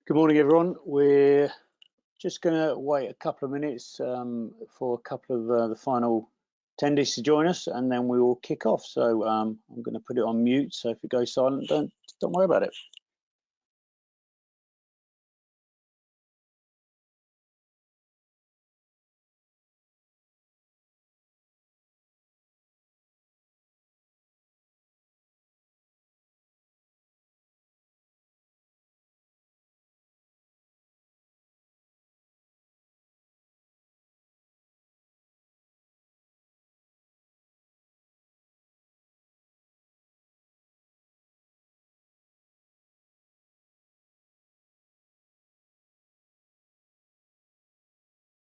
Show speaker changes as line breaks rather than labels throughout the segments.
Good morning, everyone. We're just going to wait a couple of minutes for a couple of the final attendees to join us, and then we will kick off. So I'm going to put it on mute. So if it goes silent, don't worry about it.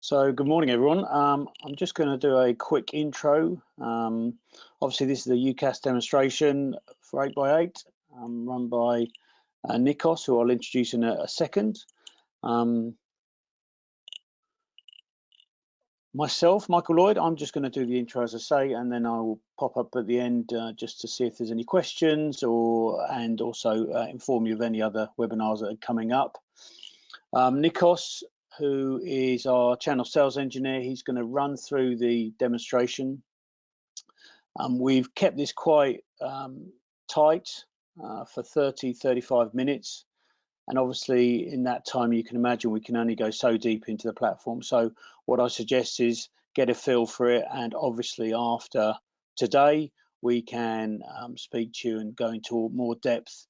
So good morning, everyone. I'm just going to do a quick intro. Obviously, this is the UCaaS demonstration for 8x8, run by Nikos, who I'll introduce in a second. Myself, Michael Lloyd, I'm just going to do the intro as I say, and then I will pop up at the end just to see if there's any questions and also inform you of any other webinars that are coming up. Nikos, who is our channel sales engineer, he's going to run through the demonstration. We've kept this quite tight for 35 minutes. And obviously in that time, you can imagine we can only go so deep into the platform. So what I suggest is get a feel for it. And obviously after today, we can speak to you and go into more depth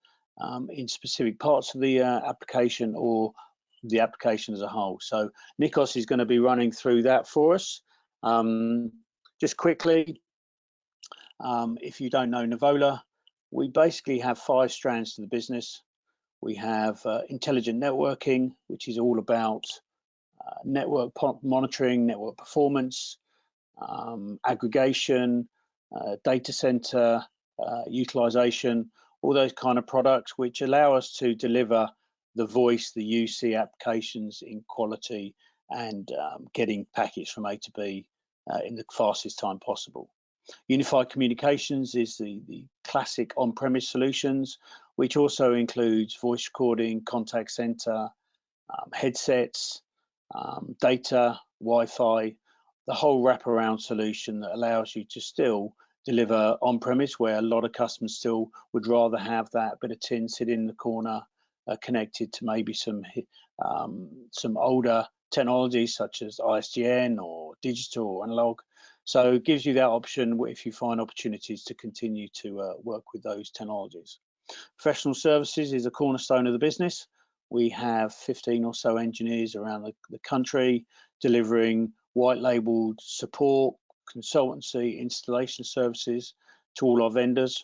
in specific parts of the application or the application as a whole. So Nikos is going to be running through that for us. Just quickly, if you don't know Nuvola, we basically have 5 strands to the business. We have intelligent networking, which is all about network monitoring, network performance, aggregation, data center utilization, all those kind of products which allow us to deliver the voice, the UC applications in quality and getting packets from A to B in the fastest time possible. Unified communications is the classic on-premise solutions, which also includes voice recording, contact center, headsets, data, Wi-Fi, the whole wraparound solution that allows you to still deliver on-premise, where a lot of customers still would rather have that bit of tin sitting in the corner, connected to maybe some older technologies such as ISDN or digital or analog. So it gives you that option if you find opportunities to continue to work with those technologies. Professional services is a cornerstone of the business. We have 15 or so engineers around the country delivering white labeled support, consultancy, installation services to all our vendors.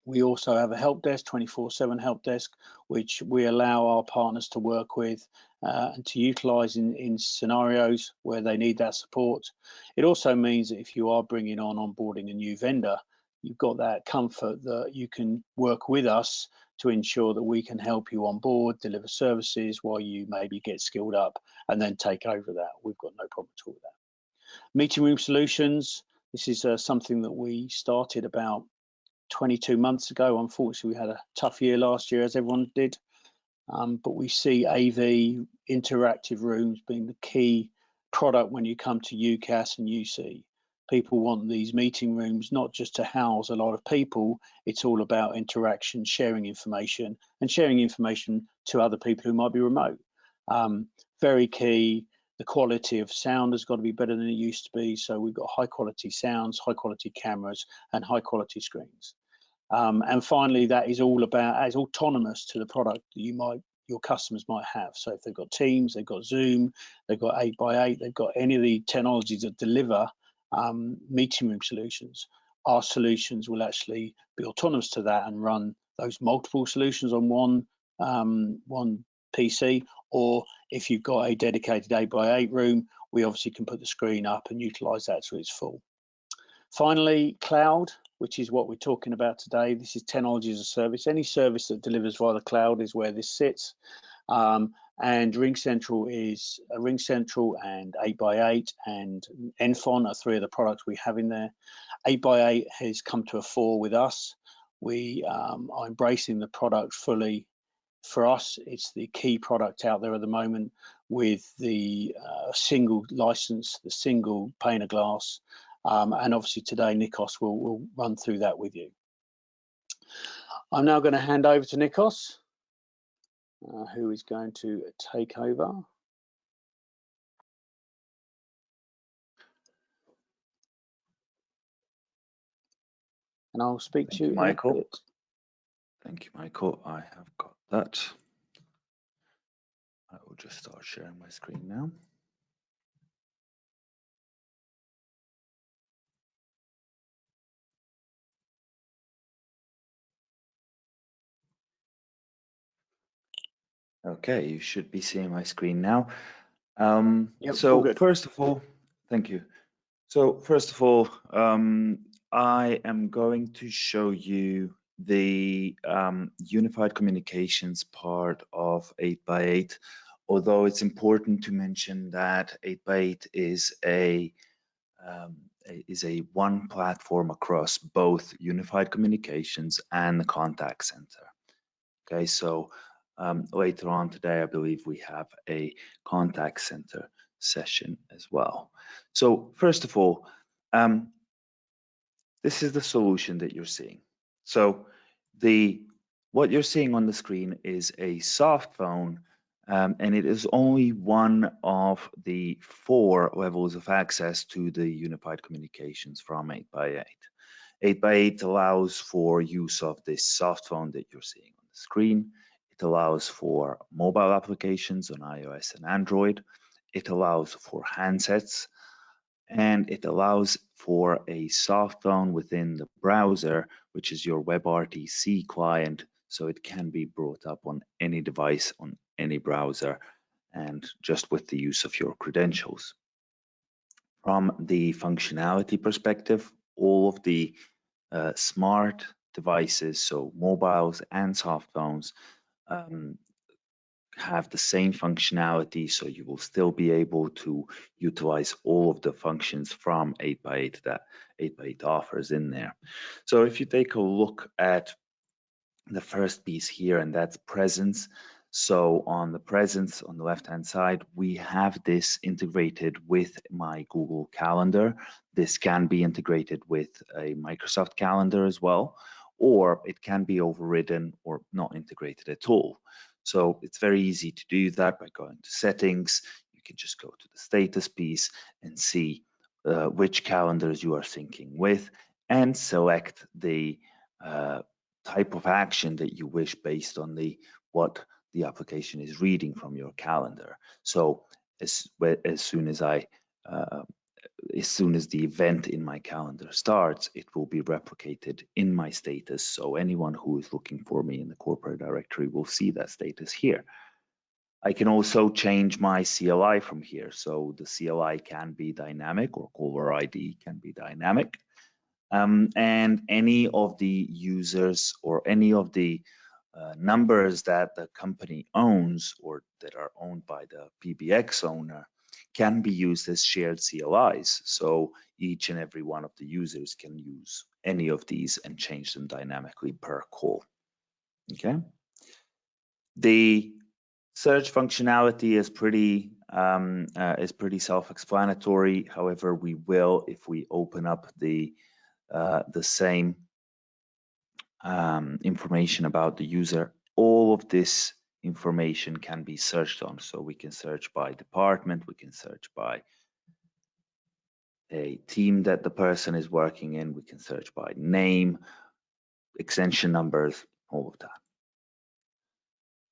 We also have a help desk, 24/7 help desk, which we allow our partners to work with and to utilize in scenarios where they need that support. It also means that if you are bringing onboarding a new vendor, you've got that comfort that you can work with us to ensure that we can help you on board, deliver services while you maybe get skilled up and then take over that. We've got no problem at all with that. Meeting room solutions. This is something that we started about 22 months ago. Unfortunately, we had a tough year last year, as everyone did. But we see AV interactive rooms being the key product when you come to UCaaS and UC. People want these meeting rooms not just to house a lot of people, it's all about interaction, sharing information, and sharing information to other people who might be remote. Very key. The quality of sound has got to be better than it used to be. So we've got high quality sounds, high quality cameras, and high quality screens. And finally, that is all about as autonomous to the product that your customers might have. So if they've got Teams, they've got Zoom, they've got 8x8, they've got any of the technologies that deliver meeting room solutions, our solutions will actually be autonomous to that and run those multiple solutions on one PC. Or if you've got a dedicated 8x8 room, we obviously can put the screen up and utilize that to its full. Finally, cloud, which is what we're talking about today. This is technology as a service. Any service that delivers via the cloud is where this sits. And RingCentral and 8x8 and Enfon are 3 of the products we have in there. 8x8 has come to a fore with us. We are embracing the product fully For us, it's the key product out there at the moment with the single license, the single pane of glass. And obviously today, Nikos will run through that with you. I'm now going to hand over to Nikos, who is going to take over. And I'll speak to you,
Michael. Thank you, Michael. I have got that. I will just start sharing my screen now. Okay, you should be seeing my screen now.
Yep,
so first of all, thank you. So first of all, I am going to show you the unified communications part of 8x8, although it's important to mention that 8x8 is a one platform across both unified communications and the contact center. Okay, so later on today, I believe we have a contact center session as well. So first of all, this is the solution that you're seeing. So what you're seeing on the screen is a soft phone, and it is only one of the 4 levels of access to the unified communications from 8x8. 8x8 allows for use of this soft phone that you're seeing on the screen. It allows for mobile applications on iOS and Android. It allows for handsets, and it allows for a soft phone within the browser, which is your WebRTC client, so it can be brought up on any device on any browser and just with the use of your credentials. From the functionality perspective, all of the smart devices, so mobiles and soft phones, have the same functionality, so you will still be able to utilize all of the functions from 8x8 that 8x8 offers in there. So if you take a look at the first piece here, and that's presence. So on the presence on the left hand side, we have this integrated with my Google Calendar. This can be integrated with a Microsoft Calendar as well, or it can be overridden or not integrated at all. So it's very easy to do that by going to settings. You can just go to the status piece and see which calendars you are syncing with, and select the type of action that you wish based on what the application is reading from your calendar. So as soon as the event in my calendar starts, it will be replicated in my status. So anyone who is looking for me in the corporate directory will see that status here. I can also change my CLI from here. So the CLI can be dynamic, or caller ID can be dynamic. And any of the users or any of the numbers that the company owns or that are owned by the PBX owner can be used as shared CLIs. So each and every one of the users can use any of these and change them dynamically per call. Okay. The search functionality is pretty self-explanatory. However, we will, if we open up the same information about the user, all of this information can be searched on. So we can search by department, we can search by a team that the person is working in, we can search by name, extension numbers, all of that.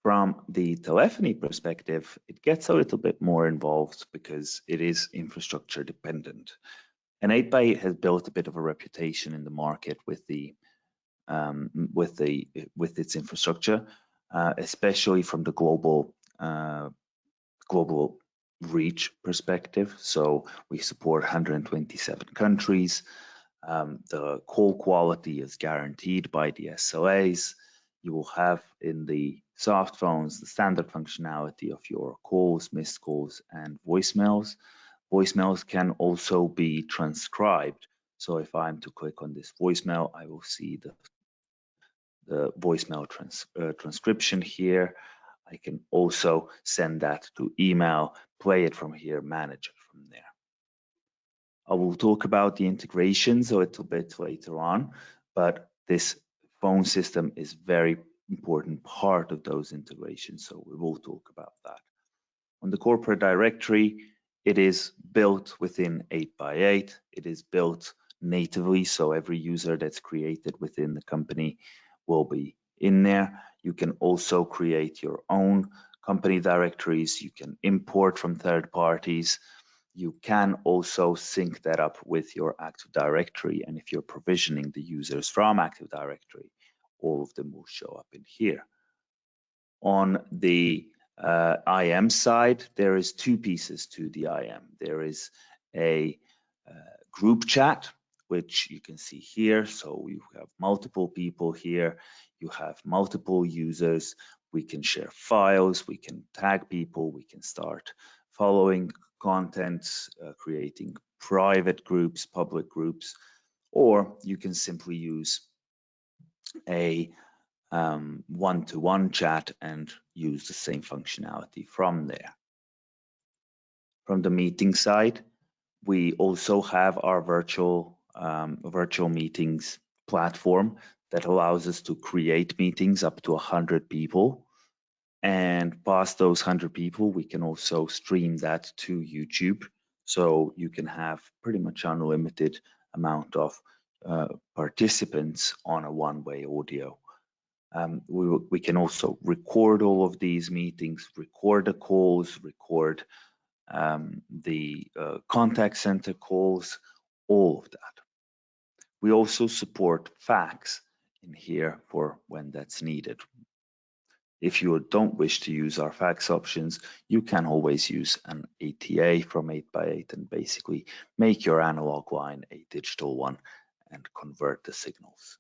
From the telephony perspective, it gets a little bit more involved because it is infrastructure dependent. And 8x8 has built a bit of a reputation in the market with its infrastructure, especially from the global reach perspective. So we support 127 countries. The call quality is guaranteed by the SLAs. You will have in the soft phones the standard functionality of your calls, missed calls, and voicemails. Voicemails can also be transcribed. So if I'm to click on this voicemail, I will see the voicemail transcription here. I can also send that to email, play it from here, manage it from there. I will talk about the integrations a little bit later on, but this phone system is very important part of those integrations, so we will talk about that. On the corporate directory, it is built within 8x8. It is built natively, so every user that's created within the company will be in there. You can also create your own company directories. You can import from third parties. You can also sync that up with your Active Directory, and if you're provisioning the users from Active Directory, all of them will show up in here. On the IM side, there is two pieces to the IM. There is a group chat, which you can see here. So you have multiple people here. You have multiple users. We can share files. We can tag people. We can start following content, creating private groups, public groups, or you can simply use a one-to-one chat and use the same functionality from there. From the meeting side, we also have our virtual meetings platform that allows us to create meetings up to 100 people. And past those 100 people, we can also stream that to YouTube. So you can have pretty much unlimited amount of participants on a one-way audio. We can also record all of these meetings, record the calls, record the contact center calls, all of that. We also support fax in here for when that's needed. If you don't wish to use our fax options, you can always use an ATA from 8x8 and basically make your analog line a digital one and convert the signals.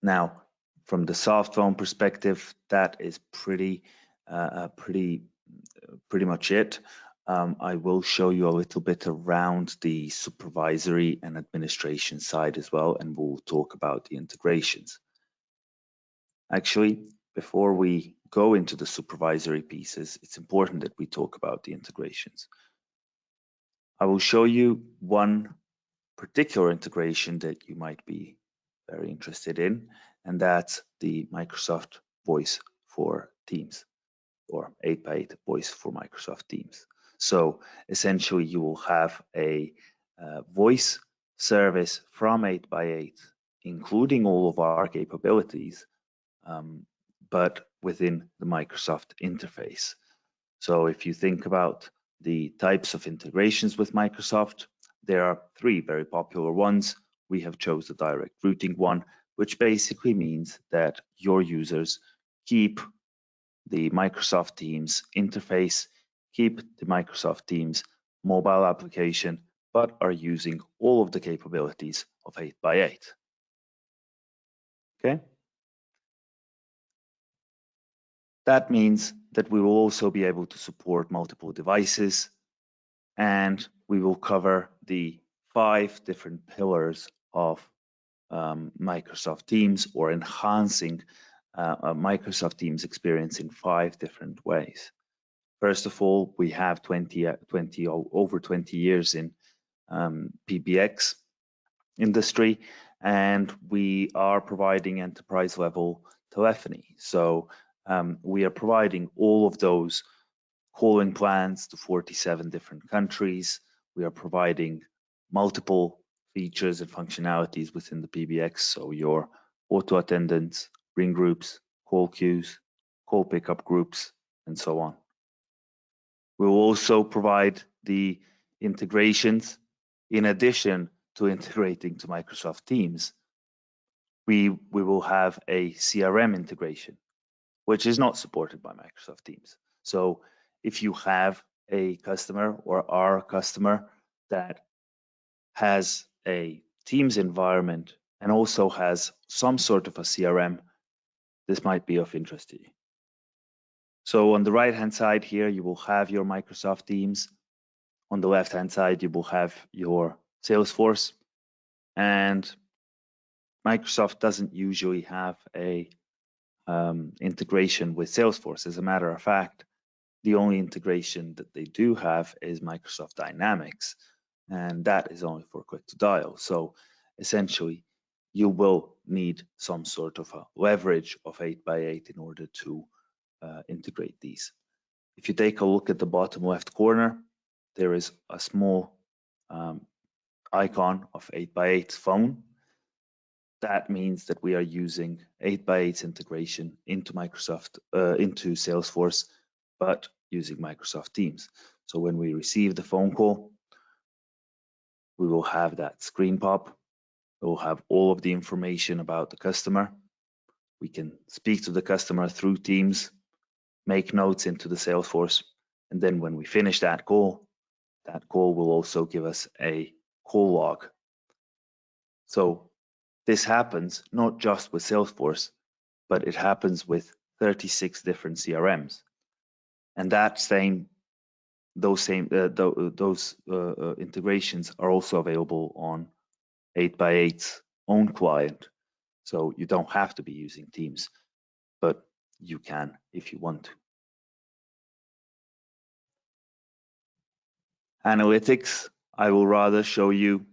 Now, from the soft phone perspective, that is pretty much it. I will show you a little bit around the supervisory and administration side as well, and we'll talk about the integrations. Actually, before we go into the supervisory pieces, it's important that we talk about the integrations. I will show you one particular integration that you might be very interested in, and that's the Microsoft Voice for Teams, or 8x8 Voice for Microsoft Teams. So essentially, you will have a voice service from 8x8, including all of our capabilities, but within the Microsoft interface. So if you think about the types of integrations with Microsoft, there are three very popular ones. We have chosen the direct routing one, which basically means that your users keep the Microsoft Teams interface, keep the Microsoft Teams mobile application, but are using all of the capabilities of 8x8. Okay? That means that we will also be able to support multiple devices, and we will cover the 5 different pillars of Microsoft Teams, or enhancing a Microsoft Teams experience in 5 different ways. First of all, we have over 20 years in PBX industry, and we are providing enterprise level telephony. So we are providing all of those calling plans to 47 different countries. We are providing multiple features and functionalities within the PBX, so your auto attendants, ring groups, call queues, call pickup groups, and so on. We will also provide the integrations in addition to integrating to Microsoft Teams. We will have a CRM integration, which is not supported by Microsoft Teams. So if you have a customer or our customer that has a Teams environment and also has some sort of a CRM, this might be of interest to you. So on the right-hand side here, you will have your Microsoft Teams. On the left-hand side, you will have your Salesforce. And Microsoft doesn't usually have a integration with Salesforce. As a matter of fact, the only integration that they do have is Microsoft Dynamics, and that is only for click to dial. So essentially, you will need some sort of a leverage of 8x8 in order to integrate these. If you take a look at the bottom left corner, there is a small icon of 8x8 phone. That means that we are using 8x8's integration into Microsoft, into Salesforce, but using Microsoft Teams. So when we receive the phone call, we will have that screen pop. We will have all of the information about the customer. We can speak to the customer through Teams, make notes into the Salesforce, and then when we finish that call will also give us a call log. So this happens not just with Salesforce, but it happens with 36 different CRMs, and those integrations are also available on 8x8's own client. So you don't have to be using Teams, but you can if you want to. Analytics, I will rather show you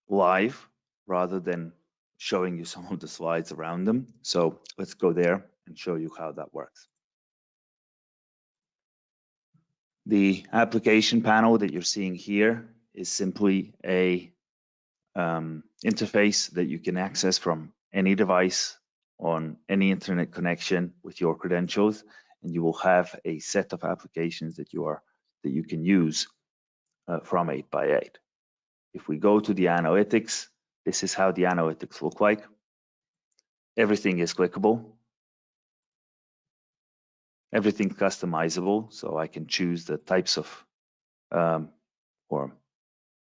live rather than showing you some of the slides around them. So let's go there and show you how that works. The application panel that you're seeing here is simply a interface that you can access from any device on any internet connection with your credentials, and you will have a set of applications that you can use from 8x8. If we go to the analytics, this is how the analytics look like. Everything is clickable. Everything's customizable, so I can choose the types of or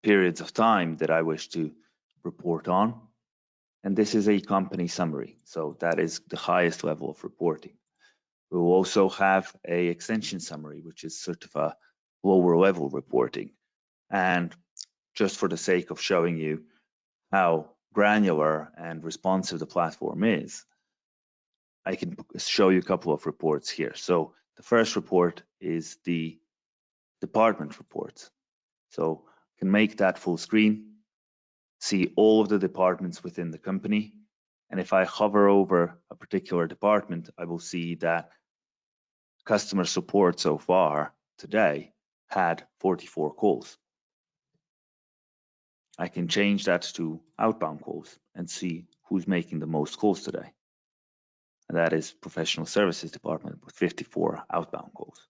periods of time that I wish to report on. And this is a company summary, so that is the highest level of reporting. We will also have a extension summary, which is sort of a lower level reporting. And just for the sake of showing you how granular and responsive the platform is, I can show you a couple of reports here. So the first report is the department reports. So I can make that full screen, see all of the departments within the company. And if I hover over a particular department, I will see that customer support so far today had 44 calls. I can change that to outbound calls and see who's making the most calls today. And that is professional services department with 54 outbound calls.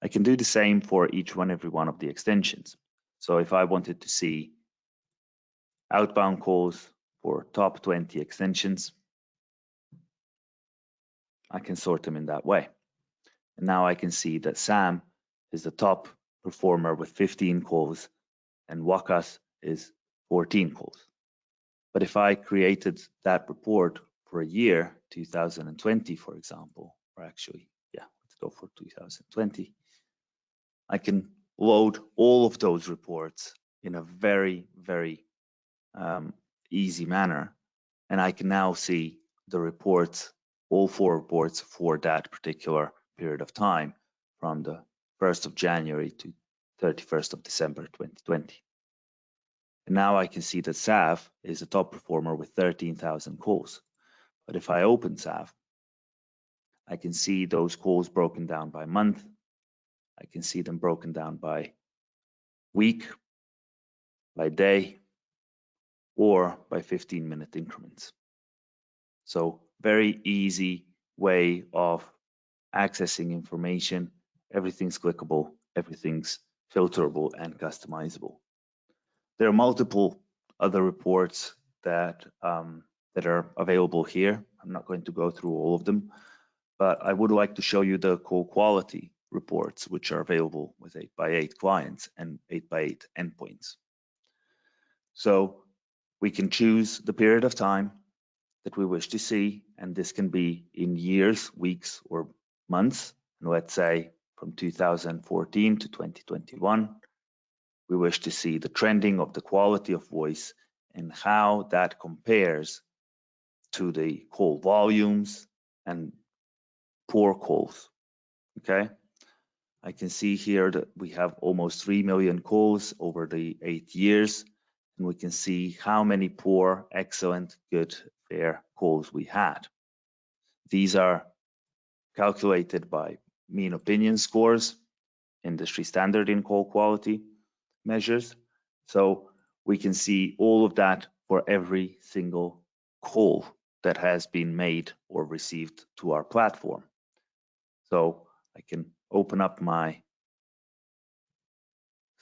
I can do the same for every one of the extensions. So if I wanted to see outbound calls for top 20 extensions, I can sort them in that way. And now I can see that Sam is the top performer with 15 calls and Wakas is 14 calls. But if I created that report for a year, 2020, for example, or actually, let's go for 2020, I can load all of those reports in a very, very easy manner. And I can now see the reports, all 4 reports for that particular period of time from the 1st of January to 31st of December 2020. And now I can see that SAV is the top performer with 13,000 calls. But if I open SAV, I can see those calls broken down by month. I can see them broken down by week, by day, or by 15-minute increments. So very easy way of accessing information. Everything's clickable, everything's filterable and customizable. There are multiple other reports that are available here. I'm not going to go through all of them, but I would like to show you the call quality reports, which are available with 8x8 clients and 8x8 endpoints. So we can choose the period of time that we wish to see, and this can be in years, weeks, or months. And let's say from 2014 to 2021, we wish to see the trending of the quality of voice and how that compares to the call volumes and poor calls. Okay, I can see here that we have almost 3 million calls over the 8 years, and we can see how many poor, excellent, good, fair calls we had. These are calculated by mean opinion scores, industry standard in call quality measures. So we can see all of that for every single call that has been made or received to our platform. So I can open up my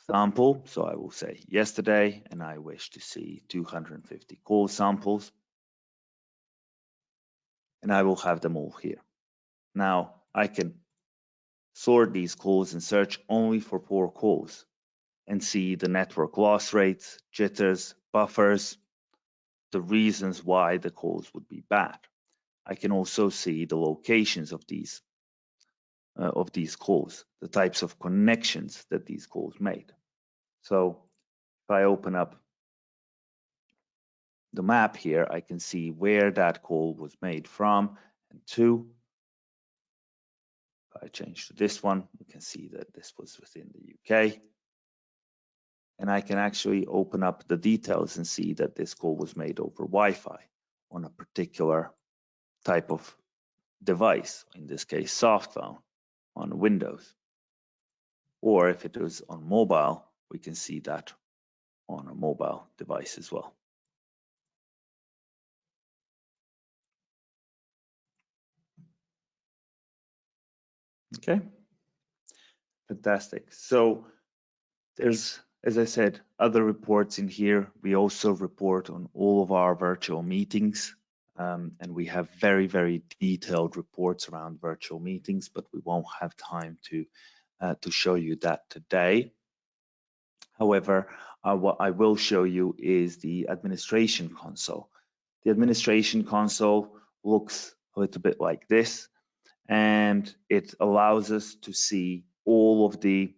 sample. So I will say yesterday, and I wish to see 250 call samples, and I will have them all here. Now I can sort these calls and search only for poor calls and see the network loss rates, jitters, buffers, the reasons why the calls would be bad. I can also see the locations of these calls, the types of connections that these calls made. So if I open up the map here, I can see where that call was made from and to. If I change to this one, we can see that this was within the UK. And I can actually open up the details and see that this call was made over Wi-Fi on a particular type of device, in this case, soft phone on Windows. Or if it was on mobile, we can see that on a mobile device as well. Okay, fantastic. So there's, as I said, other reports in here. We also report on all of our virtual meetings, and we have very, very detailed reports around virtual meetings, but we won't have time to show you that today. However, what I will show you is the administration console. The administration console looks a little bit like this, and it allows us to see all of the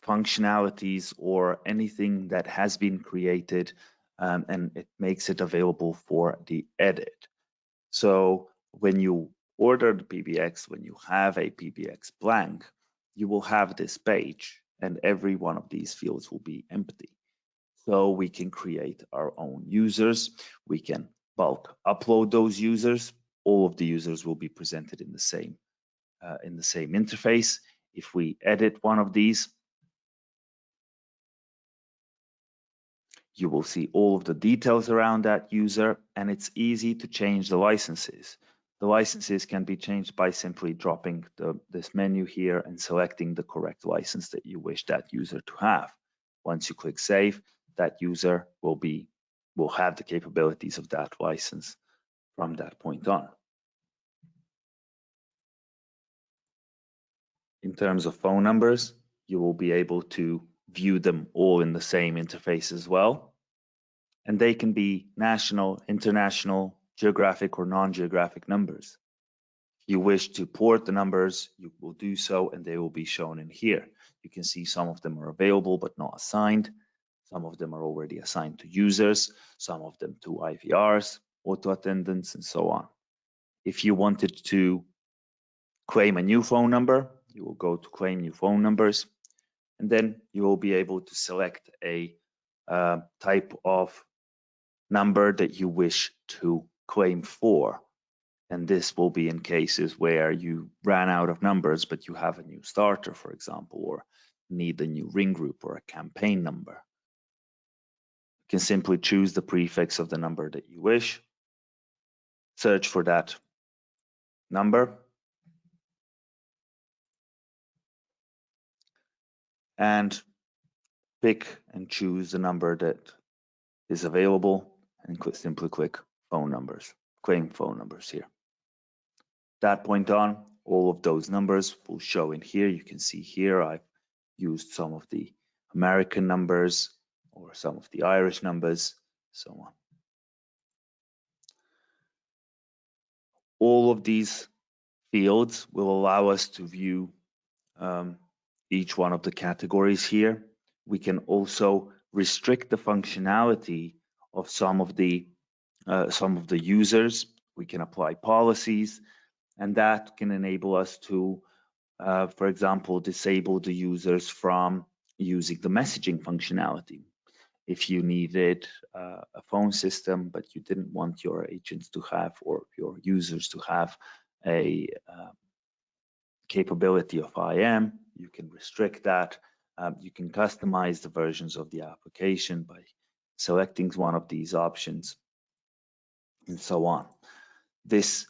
functionalities or anything that has been created, and it makes it available for the edit. So when you order the PBX, when you have a PBX blank, you will have this page, and every one of these fields will be empty. So we can create our own users. We can bulk upload those users. All of the users will be presented in the same interface. If we edit one of these, you will see all of the details around that user, and it's easy to change the licenses. The licenses can be changed by simply dropping this menu here and selecting the correct license that you wish that user to have. Once you click save, that user will have the capabilities of that license from that point on. In terms of phone numbers, you will be able to view them all in the same interface as well. And they can be national, international, geographic, or non-geographic numbers. If you wish to port the numbers, you will do so, and they will be shown in here. You can see some of them are available but not assigned. Some of them are already assigned to users, some of them to IVRs, auto attendants, and so on. If you wanted to claim a new phone number, you will go to claim new phone numbers, and then you will be able to select a type of number that you wish to claim for. And this will be in cases where you ran out of numbers, but you have a new starter, for example, or need a new ring group or a campaign number. You can simply choose the prefix of the number that you wish, search for that number, and pick and choose the number that is available, and simply click phone numbers, claim phone numbers here. That point on, all of those numbers will show in here. You can see here I've used some of the American numbers or some of the Irish numbers, so on. All of these fields will allow us to view each one of the categories here. We can also restrict the functionality of some of the users. We can apply policies, and that can enable us to, for example, disable the users from using the messaging functionality. If you needed a phone system, but you didn't want your agents to have, or your users to have, a capability of IM, you can restrict that. You can customize the versions of the application by selecting one of these options, and so on. This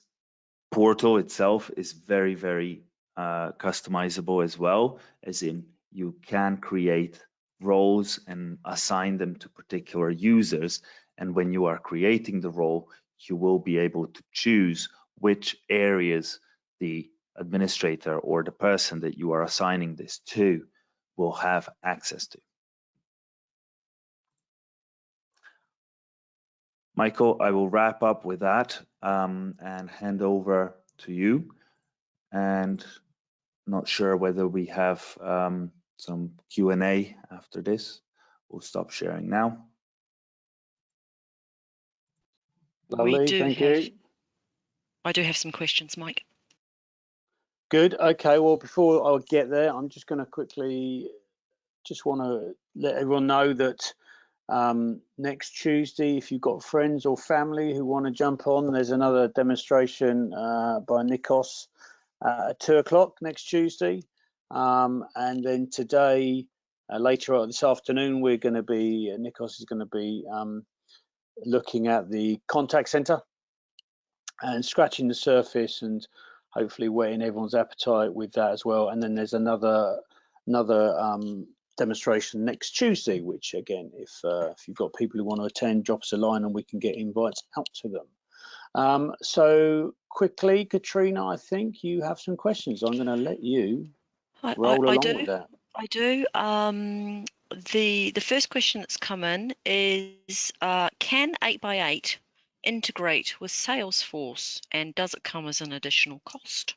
portal itself is very, very customizable as well, as in you can create roles and assign them to particular users. And when you are creating the role, you will be able to choose which areas the administrator or the person that you are assigning this to will have access to. Michael, I will wrap up with that and hand over to you. And not sure whether we have some Q&A after this. We'll stop sharing now.
Lovely, thank you.
I do have some questions, Mike.
Good. Okay. Well, before I get there, I'm just going to quickly want to let everyone know that next Tuesday, if you've got friends or family who want to jump on, there's another demonstration by Nikos at 2 o'clock next Tuesday. And then today, later on this afternoon, Nikos is going to be looking at the contact center and scratching the surface and hopefully whetting everyone's appetite with that as well. And then there's another demonstration next Tuesday, which again, if you've got people who want to attend, drop us a line and we can get invites out to them. So quickly, Katrina, I think you have some questions. I'm going to let you roll along with that.
I do. The first question that's come in is, can 8x8 integrate with Salesforce, and does it come as an additional cost?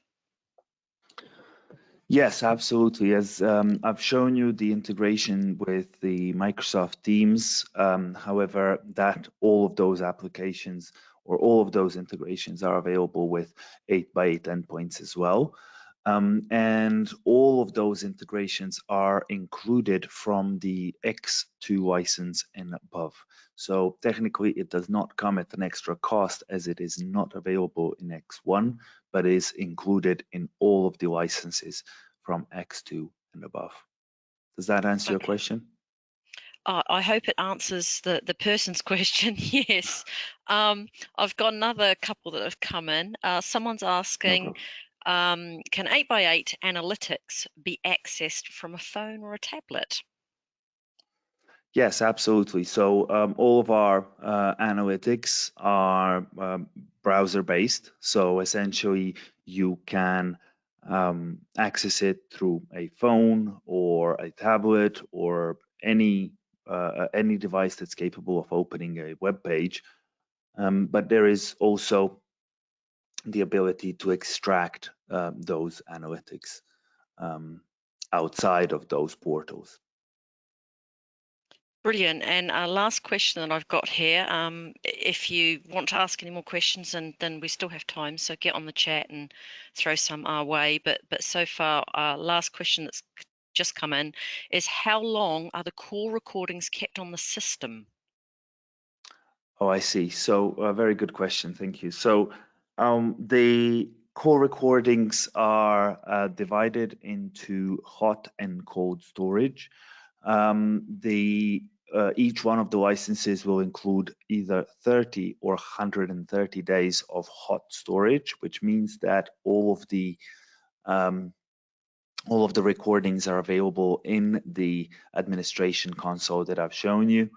Yes, absolutely. As I've shown you the integration with the Microsoft Teams. However, that all of those applications or all of those integrations are available with 8x8 endpoints as well. And all of those integrations are included from the X2 license and above. So technically it does not come at an extra cost, as it is not available in X1, but is included in all of the licenses from X2 and above. Does that answer your question?
I hope it answers the person's question. Yes. I've got another couple that have come in. Someone's asking, can 8x8 analytics be accessed from a phone or a tablet?
Yes, absolutely. So all of our analytics are browser-based. So essentially, you can access it through a phone or a tablet or any device that's capable of opening a web page. But there is also the ability to extract those analytics outside of those portals.
Brilliant. And our last question that I've got here, if you want to ask any more questions, and then we still have time, so get on the chat and throw some our way. But so far, our last question that's just come in is, how long are the call recordings kept on the system?
Oh, I see. So a very good question. Thank you. So the call recordings are divided into hot and cold storage. Each one of the licenses will include either 30 or 130 days of hot storage, which means that all of the recordings are available in the administration console that I've shown you,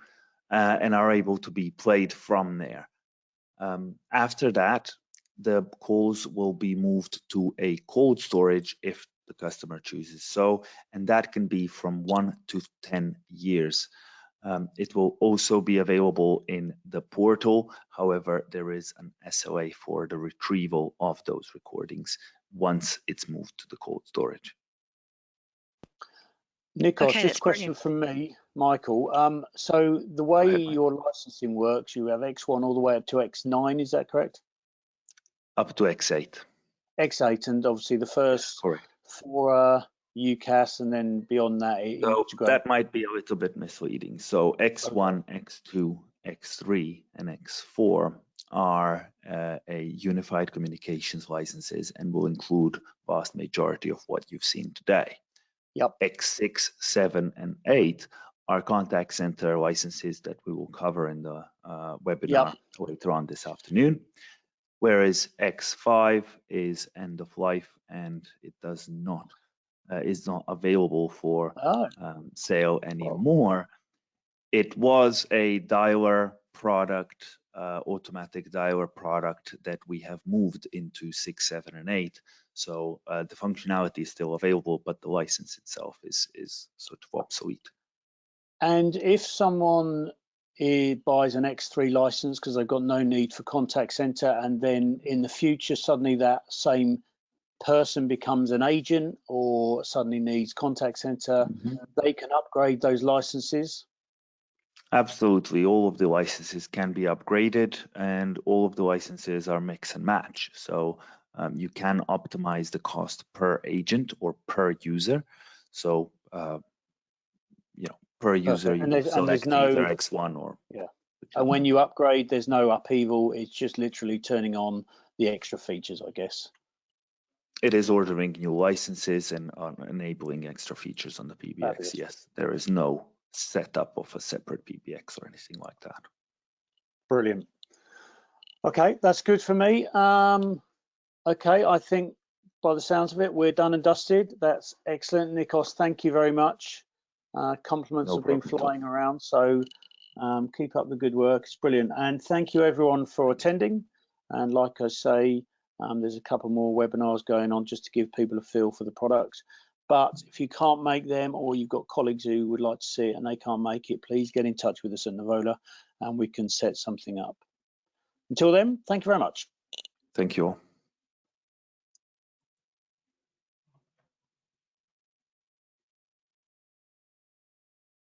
and are able to be played from there. After that, the calls will be moved to a cold storage if the customer chooses so, and that can be from 1 to 10 years. It will also be available in the portal. However, there is an SLA for the retrieval of those recordings once it's moved to the cold storage.
Nikos, just a question from me. Michael. So the way
Go ahead, Mike.
your licensing works, you have X1 all the way up to X9, is that correct?
Up to X8.
X8, and obviously the
Yes,
first
correct.
4 UCaaS, and then beyond that it
So
integrates.
that might be a little bit misleading. So X1, X2, X3, and X4 are a unified communications licenses and will include vast majority of what you've seen today.
Yep.
X6, 7, and 8 are contact center licenses that we will cover in the webinar later on this afternoon. Whereas X5 is end of life and it does not is not available for sale anymore. It was a dialer product, automatic dialer product that we have moved into 6, 7, and 8. So the functionality is still available, but the license itself is sort of obsolete.
And if someone buys an X3 license because they've got no need for contact center, and then in the future suddenly that same person becomes an agent or suddenly needs contact center, they can upgrade those licenses?
Absolutely, all of the licenses can be upgraded, and all of the licenses are mix and match. So you can optimize the cost per agent or per user. So per user, you will select either X1 or.
And when you upgrade, there's no upheaval. It's just literally turning on the extra features, I guess.
It is ordering new licenses and enabling extra features on the PBX. Fabulous. Yes, there is no setup of a separate PBX or anything like that.
Brilliant. Okay, that's good for me. Okay, I think by the sounds of it, we're done and dusted. That's excellent, Nikos. Thank you very much. Compliments have been flying around, so keep up the good work. It's brilliant. And thank you everyone for attending. And like I say, there's a couple more webinars going on just to give people a feel for the products. But if you can't make them, or you've got colleagues who would like to see it and they can't make it, please get in touch with us at Nuvola and we can set something up. Until then, thank you very much.
Thank you all.